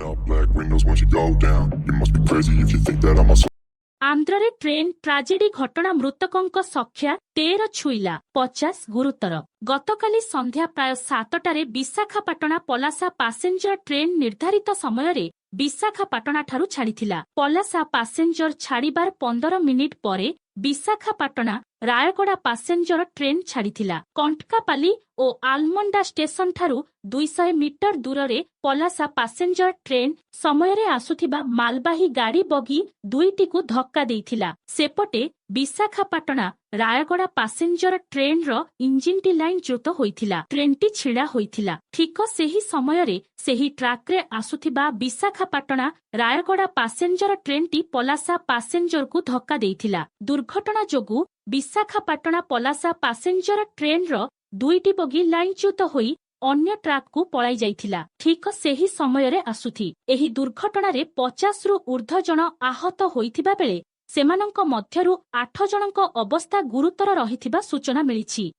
up black windows when she go down. You must be crazy if you think that I'm a आंध्ରରେ train tragedy घटना मृतकों संख्या 13 छुईला 50 गुरुतर। गतकाली संध्या प्राय 7टारे Visakhapatnam Palasa passenger train निर्धारित समय रे विशाखापाटना ठारू छाड़िथिला। पलासा पासेंजर छाड़िबार 15 मिनिट परे विशाखापाटना रायगड़ा पासेंजर ट्रेन छाड़िथिला। कंटकापाली ओ आलमंडा स्टेशन ठारू 200 मीटर दूर रे पलासा पासेंजर ट्रेन समय रे आसुथिबा मालबाही गाड़ी बगी दुईटी को धक्का देइथिला। सेपटे विशाखापाटना रायगड़ा पासेंजर ट्रेन रो इंजिनटी लाइन च्युत होइथिला। ट्रेनटी छिड़ा होइथिला। ठीक सेही समय रे सेही ट्रैक रे आसुथिबा विशाखापाटना रायगड़ा पासेंजर ट्रेनटी पलासा पासेंजर को धक्का देइथिला। दुर्घटना जोगु विशाखापाटना पलासा पासेंजर ट्रेन रो दुईटी बगी लाइनच्युत होई अन्य ट्रैक को पलाई जाइथिला। ठीक सेही समय रे आसुथि एही दुर्घटना रे 50 रु ऊर्ध्व जन आहत होइथिबा बेले सेमानंक मध्यरु 8 जनंक अवस्था गुरुतर रहिथिबा सूचना मिलिछि।